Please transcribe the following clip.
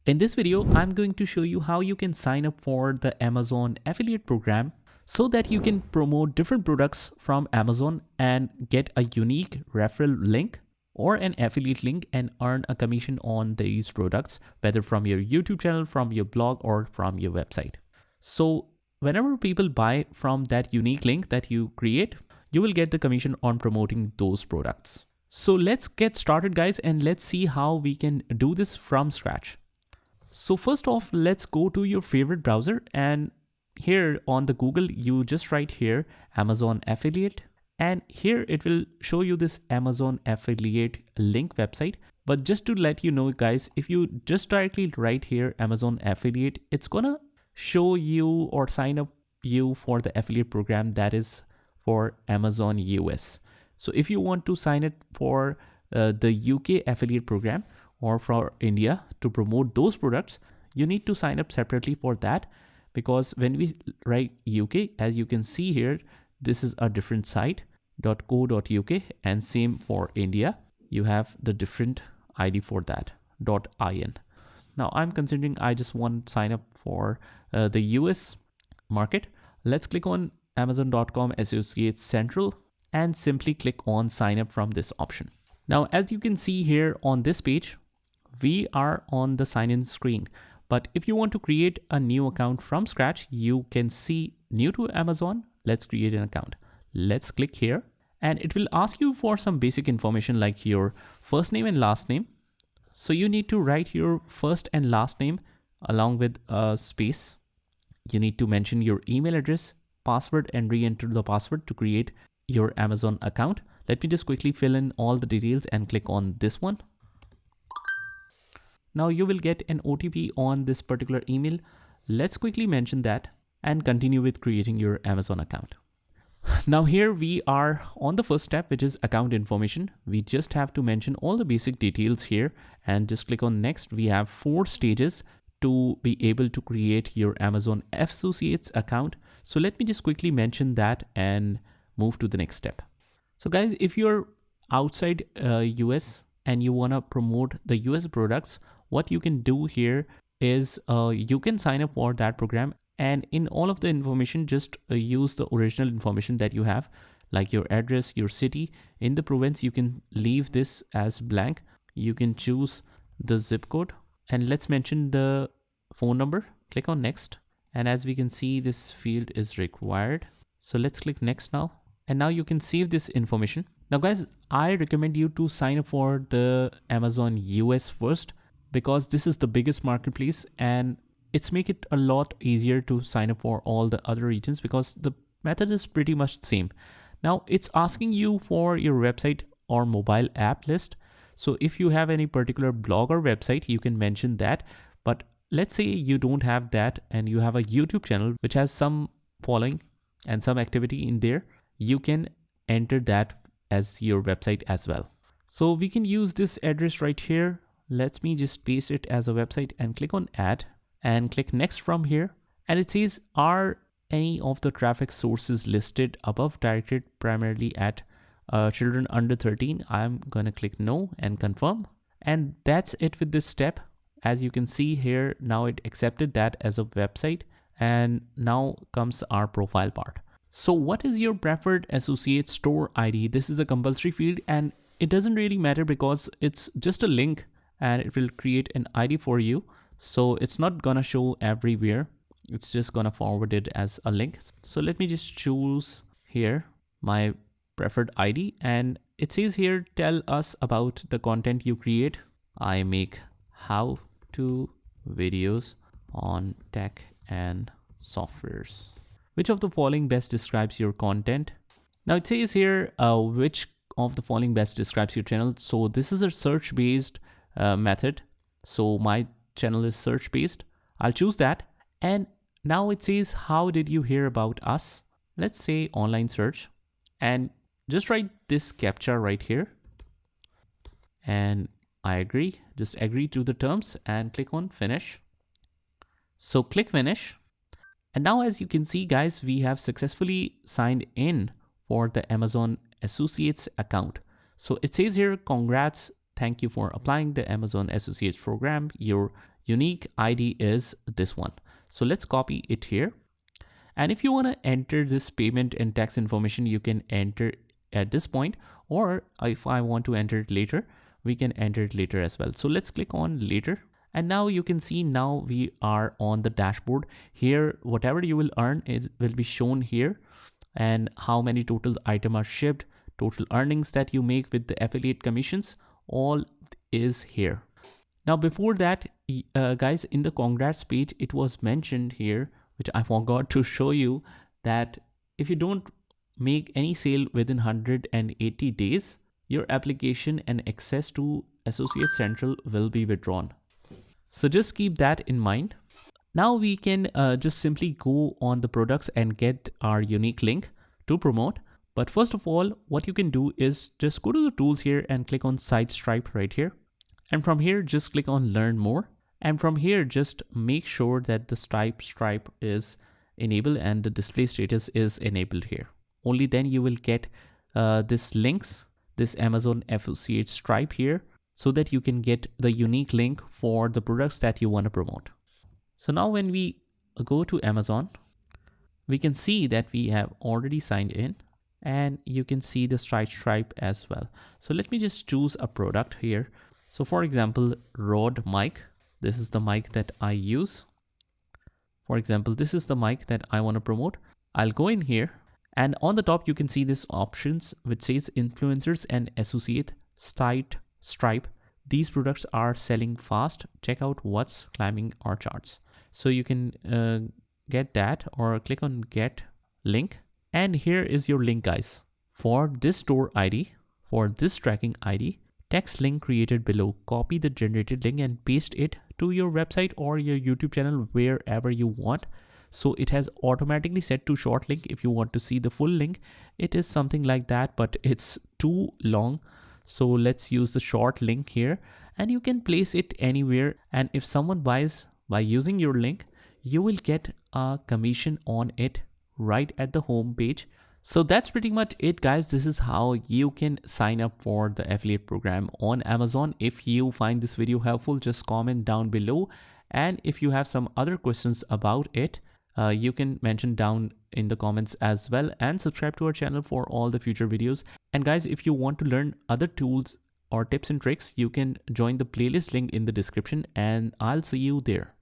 In this video, I'm going to show you how you can sign up for the Amazon affiliate program so that you can promote different products from Amazon and get a unique referral link or an affiliate link and earn a commission on these products, whether from your YouTube channel, from your blog, or from your website. So whenever people buy from that unique link that you create, you will get the commission on promoting those products. So let's get started, guys, and let's see how we can do this from scratch. So first off, let's go to your favorite browser, and here on the Google, you just write here Amazon affiliate, and here it will show you this Amazon affiliate link website. But just to let you know, guys, if you just directly write here Amazon affiliate, it's gonna show you or sign up you for the affiliate program that is for Amazon US. So if you want to sign it for the UK affiliate program or for India to promote those products, you need to sign up separately for that, because when we write UK, as you can see here, this is a different site .co.uk, and same for India, you have the different ID for that .in. Now I'm considering I just want to sign up for the US market. Let's click on Amazon.com Associates Central and simply click on sign up from this option. Now, as you can see here on this page, we are on the sign in screen. But if you want to create a new account from scratch, you can see new to Amazon. Let's create an account. Let's click here, and it will ask you for some basic information like your first name and last name. So you need to write your first and last name along with a space. You need to mention your email address, password, and re-enter the password to create your Amazon account. Let me just quickly fill in all the details and click on this one. Now you will get an OTP on this particular email. Let's quickly mention that and continue with creating your Amazon account. Now here we are on the first step, which is account information. We just have to mention all the basic details here and just click on next. We have 4 stages to be able to create your Amazon Associates account. So let me just quickly mention that and move to the next step. So guys, if you're outside US and you want to promote the US products, what you can do here is you can sign up for that program, and in all of the information, just use the original information that you have, like your address, your city. In the province, you can leave this as blank. You can choose the zip code, and let's mention the phone number. Click on next, and as we can see, this field is required. So let's click next now, and now you can save this information. Now guys, I recommend you to sign up for the Amazon US first, because this is the biggest marketplace, and it's make it a lot easier to sign up for all the other regions because the method is pretty much the same. Now it's asking you for your website or mobile app list. So if you have any particular blog or website, you can mention that. But let's say you don't have that and you have a YouTube channel which has some following and some activity in there, you can enter that as your website as well. So we can use this address right here. Let me just paste it as a website and click on add and click next from here. And it says, are any of the traffic sources listed above directed primarily at children under 13? I'm gonna click no and confirm. And that's it with this step. As you can see here, now it accepted that as a website. And now comes our profile part. So what is your preferred associate store ID? This is a compulsory field, and it doesn't really matter because it's just a link and it will create an ID for you. So it's not gonna show everywhere. It's just gonna forward it as a link. So let me just choose here my preferred ID, and it says here, tell us about the content you create. I make how-to videos on tech and softwares. Which of the following best describes your content? Now it says here, which of the following best describes your channel. So this is a search-based method. So my channel is search based. I'll choose that. And now it says, how did you hear about us? Let's say online search, and just write this captcha right here. And I agree, just agree to the terms and click on finish. So click finish. And now as you can see, guys, we have successfully signed in for the Amazon Associates account. So it says here, congrats. Thank you for applying the Amazon Associates program. Your unique ID is this one. So let's copy it here. And if you want to enter this payment and tax information, you can enter at this point, or if I want to enter it later, we can enter it later as well. So let's click on later. And now you can see now we are on the dashboard here. Whatever you will earn will be shown here, and how many total items are shipped, total earnings that you make with the affiliate commissions, all is here. Now before that, guys, in the congrats page, it was mentioned here, which I forgot to show you, that if you don't make any sale within 180 days, your application and access to Associate Central will be withdrawn. So just keep that in mind. Now we can just simply go on the products and get our unique link to promote. But first of all, what you can do is just go to the tools here and click on Site Stripe right here. And from here, just click on Learn More. And from here, just make sure that the Stripe is enabled and the display status is enabled here. Only then you will get this links, this Amazon Associate Stripe here, so that you can get the unique link for the products that you want to promote. So now when we go to Amazon, we can see that we have already signed in, and you can see the Stripe as well. So let me just choose a product here. So for example, Rode mic. This is the mic that I use. For example, this is the mic that I want to promote. I'll go in here, and on the top, you can see this options, which says influencers and associate Stripe. These products are selling fast. Check out what's climbing our charts. So you can get that, or click on get link. And here is your link, guys. For this store ID, for this tracking ID, text link created below, copy the generated link and paste it to your website or your YouTube channel, wherever you want. So it has automatically set to short link. If you want to see the full link, it is something like that, but it's too long. So let's use the short link here, and you can place it anywhere. And if someone buys by using your link, you will get a commission on it right at the home page. So that's pretty much it, guys. This is how you can sign up for the affiliate program on Amazon. If you find this video helpful, just comment down below. And if you have some other questions about it, you can mention down in the comments as well, and subscribe to our channel for all the future videos. And guys, if you want to learn other tools or tips and tricks, you can join the playlist link in the description, and I'll see you there.